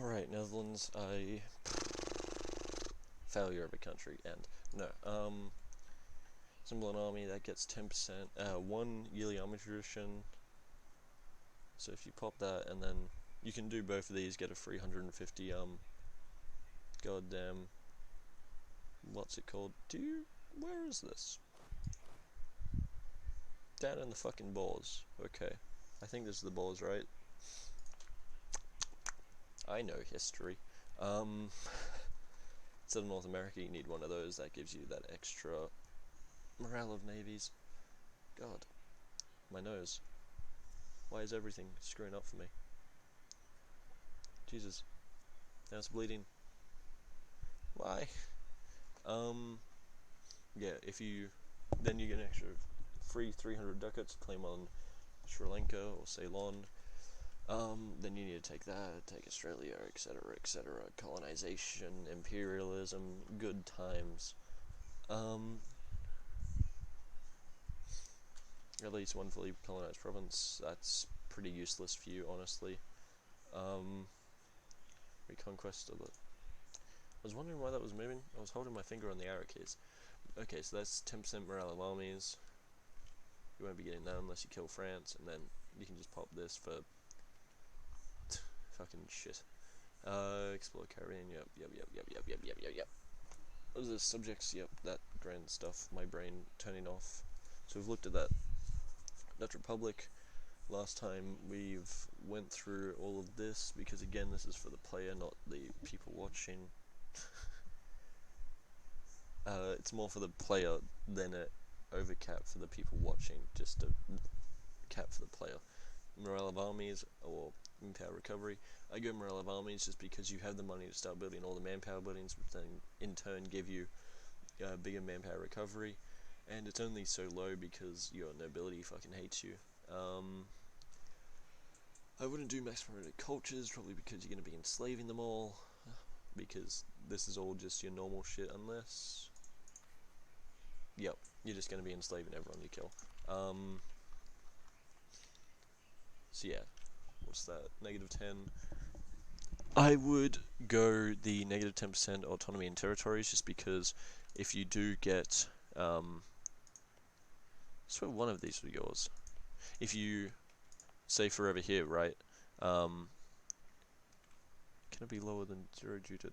Alright, Netherlands, failure of a country, and no, symbol an army that gets 10%, 1 yearly army tradition, so if you pop that, and then you can do both of these, get a 350, goddamn, what's it called, where is this? Down in the fucking balls, okay, I think this is the balls, right? I know history. Instead of North America, you need one of those that gives you that extra morale of navies. God, my nose. Why is everything screwing up for me? Jesus, now it's bleeding. Why? Yeah, then you get an extra free 300 ducats to claim on Sri Lanka or Ceylon. Then you need to take that, take Australia, etc., etc., colonization, imperialism, good times. At least one fully colonized province, that's pretty useless for you, honestly. Reconquest of it. I was wondering why that was moving. I was holding my finger on the arrow keys. Okay, so that's 10% morale of armies. You won't be getting that unless you kill France, and then you can just pop this for fucking shit. Explore Caribbean, yep. Those are the subjects, yep, that grand stuff, my brain turning off. So we've looked at that Dutch Republic. Last time we've went through all of this, because again, this is for the player, not the people watching. It's more for the player than a overcap for the people watching, just a cap for the player. Morale of armies, or manpower recovery. I go morale of armies just because you have the money to start building all the manpower buildings, which then in turn give you bigger manpower recovery, and it's only so low because your nobility fucking hates you. I wouldn't do max promoted cultures, probably because you're going to be enslaving them all, because this is all just your normal shit, unless... Yep, you're just going to be enslaving everyone you kill. So yeah, what's that, -10? I would go the -10% autonomy in territories, just because if you do get, I swear one of these was yours. If you say forever here, right, can it be lower than 0 due to...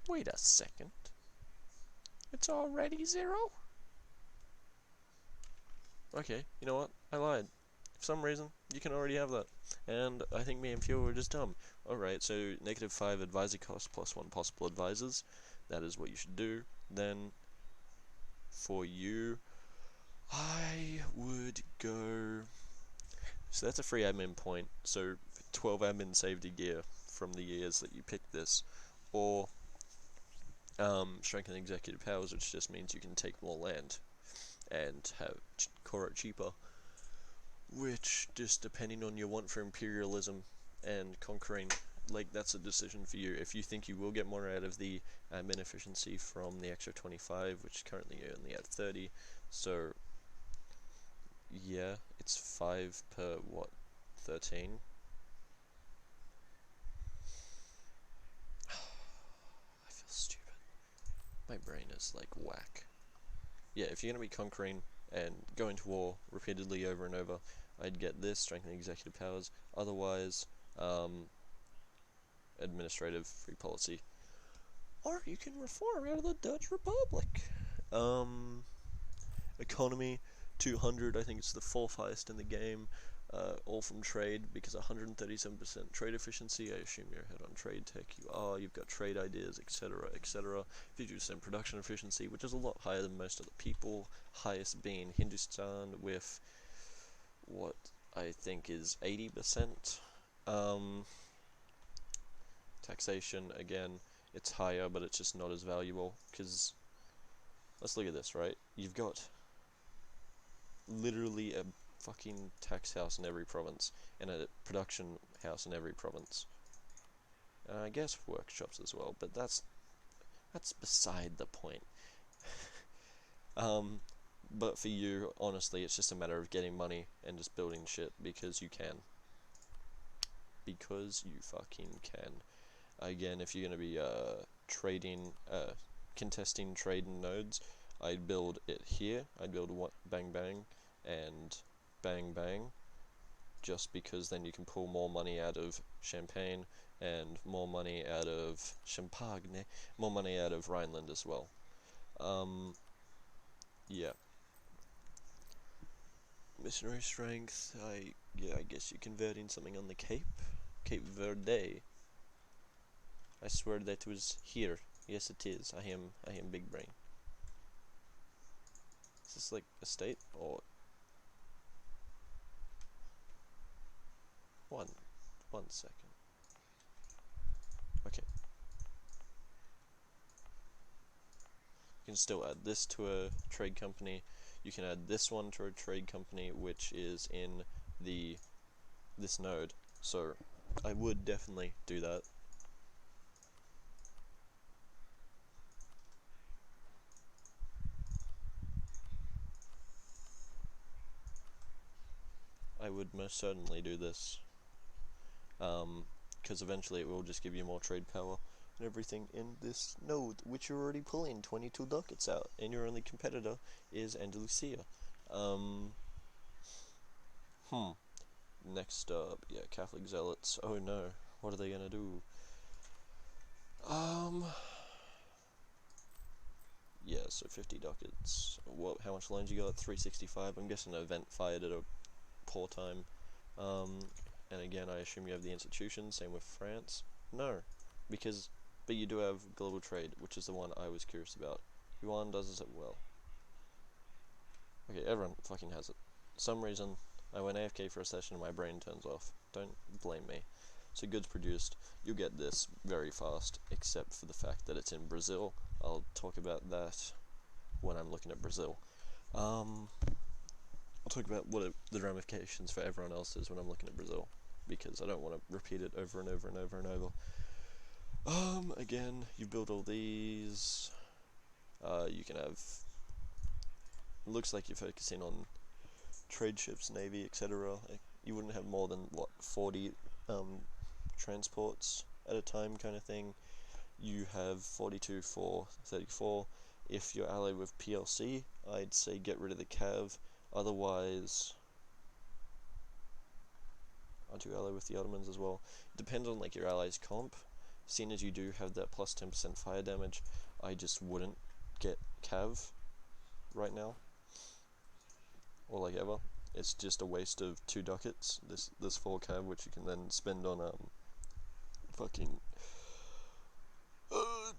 Wait a second. It's already 0? Okay, you know what? I lied. For some reason, you can already have that. And I think me and Fuel were just dumb. Alright, so -5 advisor cost plus 1 possible advisors. That is what you should do. Then, for you, I would go... So that's a free admin point. So 12 admin saved a year from the years that you picked this. Or strengthen executive powers, which just means you can take more land and have core it cheaper. Which, just depending on your want for imperialism and conquering, like, that's a decision for you. If you think you will get more out of the admin efficiency from the extra 25, which currently you're only at 30, so yeah, it's 5 per, what, 13? I feel stupid. My brain is like whack. Yeah, if you're going to be conquering and going to war repeatedly over and over, I'd get this, strengthen executive powers. Otherwise, administrative, free policy. Or you can reform out of the Dutch Republic. Economy, 200, I think it's the 4th highest in the game. All from trade, because 137% trade efficiency. I assume you're ahead on trade tech. You are. You've got trade ideas, etc., etc. 50% production efficiency, which is a lot higher than most other people. Highest being Hindustan with what I think is 80%. Taxation, again, it's higher, but it's just not as valuable. Because let's look at this, right? You've got literally a fucking tax house in every province, and a production house in every province. I guess workshops as well, but that's beside the point. But for you, honestly, it's just a matter of getting money and just building shit because you can. Because because you fucking can. Again, if you're gonna be contesting trading nodes, I'd build it here. I'd build one bang bang and bang bang, just because then you can pull more money out of Champagne and more money out of Champagne, more money out of Rhineland as well. Yeah. Missionary strength, I guess you're converting something on the Cape Verde. I swear that was here. Yes, it is. I am big brain. Is this like a state or one second? Okay. You can still add this to a trade company. You can add this one to a trade company, which is in this node. So I would definitely do that. I would most certainly do this, because eventually it will just give you more trade power and everything in this node, which you're already pulling 22 ducats out, and your only competitor is Andalusia. Next up, yeah, Catholic Zealots. Oh no, what are they gonna do? Yeah, so 50 ducats. What? How much land you got? 365. I'm guessing an event fired at a poor time. And again, I assume you have the institutions. Same with France. No, but you do have global trade, which is the one I was curious about. Yuan does it well. Okay, everyone fucking has it. For some reason, I went AFK for a session and my brain turns off. Don't blame me. So goods produced, you get this very fast, except for the fact that it's in Brazil. I'll talk about that when I'm looking at Brazil. I'll talk about what the ramifications for everyone else is when I'm looking at Brazil, because I don't want to repeat it over and over and over and over. Again, you build all these. You can have. It looks like you're focusing on trade ships, navy, etc. You wouldn't have more than 40 transports at a time, kind of thing. You have 42 for 34. If you're allied with PLC, I'd say get rid of the Cav. Otherwise, aren't you allied with the Ottomans as well? It depends on like your allies' comp. Seeing as you do have that plus 10% fire damage, I just wouldn't get Cav right now, or like ever. It's just a waste of 2 ducats. This 4 Cav, which you can then spend on fucking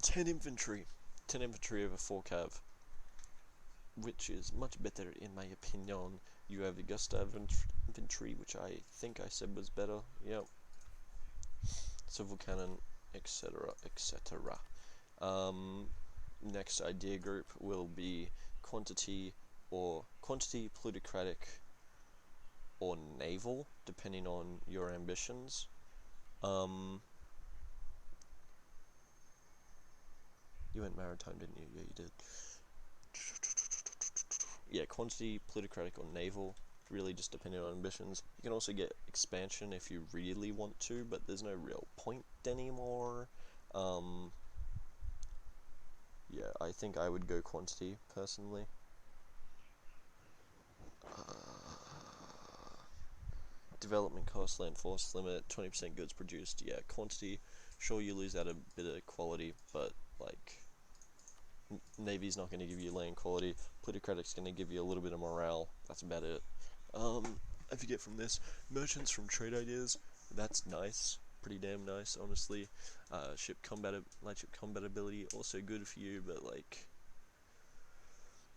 10 infantry. 10 infantry over 4 Cav, which is much better in my opinion. You have the Gustav infantry, which I think I said was better. Yep. Civil cannon, etc., etc. Next idea group will be quantity, plutocratic, or naval, depending on your ambitions. You went maritime, didn't you? Yeah, you did. Yeah, quantity, plutocratic, or naval, really just depending on ambitions. You can also get expansion if you really want to, but there's no real point anymore. Yeah, I think I would go quantity, personally. Development cost, land force limit, 20% goods produced. Yeah, quantity, sure you lose out a bit of quality, but like Navy's not going to give you land quality. Plutocratic's going to give you a little bit of morale. That's about it. I forget from this, merchants from trade ideas. That's nice, pretty damn nice, honestly. Light ship combat ability, also good for you, but like,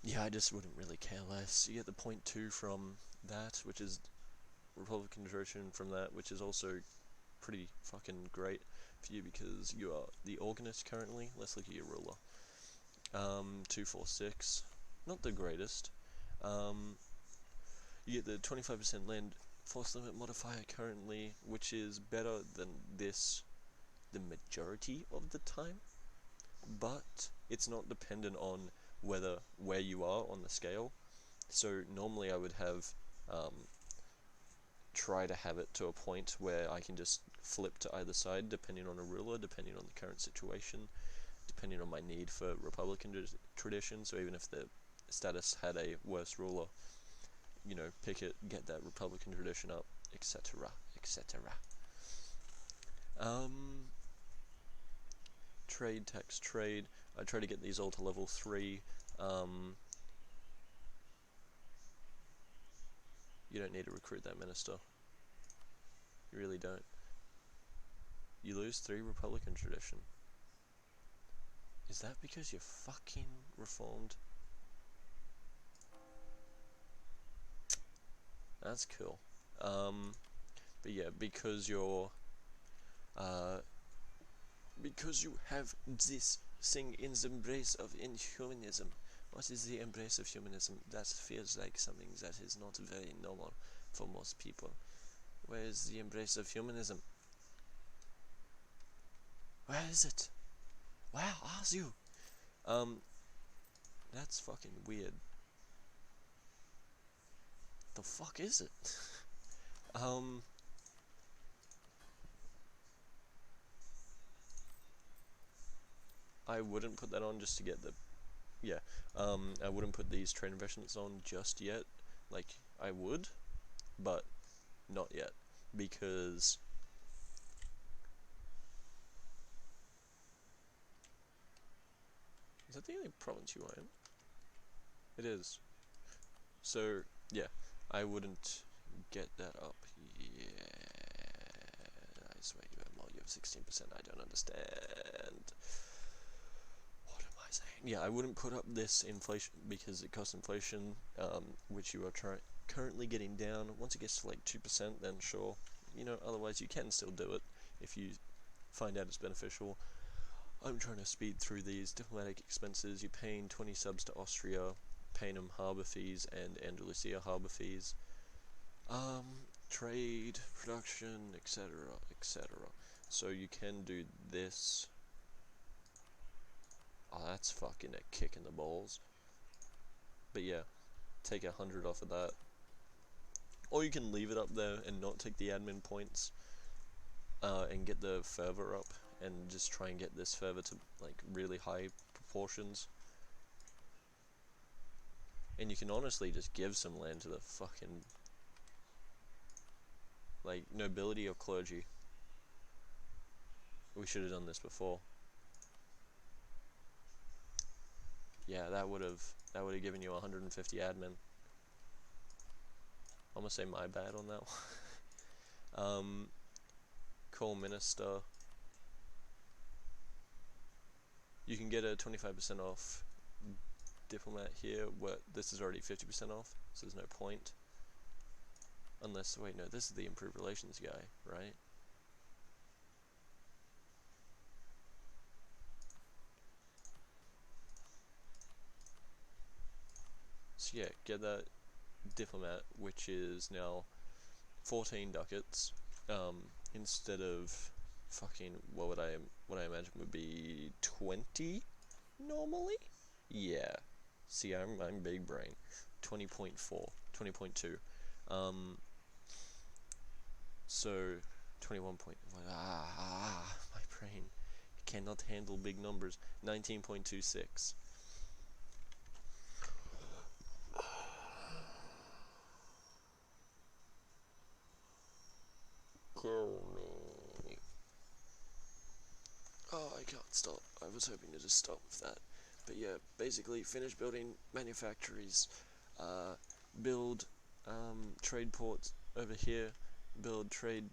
yeah, I just wouldn't really care less. You get the .2 from that, which is Republican devotion from that, which is also pretty fucking great for you because you are the organist currently. Let's look at your ruler. 246, not the greatest. You get the 25% land force limit modifier currently, which is better than this the majority of the time, but it's not dependent on where you are on the scale. So normally I would have try to have it to a point where I can just flip to either side depending on a ruler, depending on the current situation, depending on my need for Republican tradition. So even if the status had a worse ruler, you know, pick it, get that Republican tradition up, etc., etc. Trade, tax, trade. I try to get these all to level 3. You don't need to recruit that minister. You really don't. You lose 3 Republican tradition. Is that because you're fucking reformed? That's cool. But yeah, because you're, because you have this thing in the embrace of inhumanism. What is the embrace of humanism? That feels like something that is not very normal for most people. Where is the embrace of humanism? Where is it? Where are you? That's fucking weird. The fuck is it? I wouldn't put that on just to get the, yeah, I wouldn't put these trade investments on just yet. Like, I would, but not yet, because is that the only province you are in? It is. So, yeah, I wouldn't get that up. Yeah, I swear you have more. You have 16%. I don't understand. What am I saying? Yeah, I wouldn't put up this inflation because it costs inflation, which you are currently getting down. Once it gets to like 2%, then sure. You know, otherwise you can still do it if you find out it's beneficial. I'm trying to speed through these diplomatic expenses. You're paying 20 subs to Austria, paying them harbour fees and Andalusia harbour fees. Trade, production, etc., etc. So you can do this. Oh, that's fucking a kick in the balls. But yeah, take 100 off of that. Or you can leave it up there and not take the admin points, and get the fervor up, and just try and get this fervor to like really high proportions. And you can honestly just give some land to the fucking like nobility or clergy. We should have done this before. Yeah, that would have given you 150 admin. I'm gonna say my bad on that one. Call minister. You can get a 25% off diplomat here, where this is already 50% off, so there's no point. Unless, wait, no, this is the improved relations guy, right? So yeah, get that diplomat, which is now 14 ducats, instead of fucking, what I imagine would be 20 normally? Yeah. See, I'm big brain. 20.4, 20.2. So 21 point, my brain cannot handle big numbers. 19.26. Kill me. Oh, I can't stop. I was hoping to just stop with that. But yeah, basically finish building manufactories, build trade ports over here, build trade.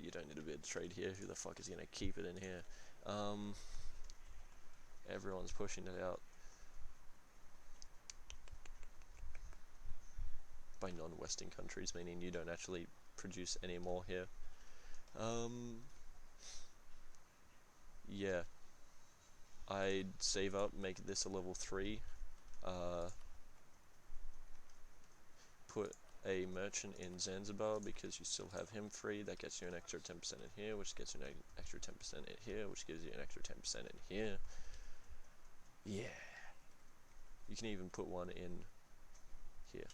You don't need a bit of trade here. Who the fuck is gonna keep it in here? Everyone's pushing it out by non-Western countries, meaning you don't actually produce any more here. Yeah, I'd save up, make this a level 3, put a merchant in Zanzibar because you still have him free. That gets you an extra 10% in here, which gets you an extra 10% in here, which gives you an extra 10% in here. Yeah. You can even put one in here.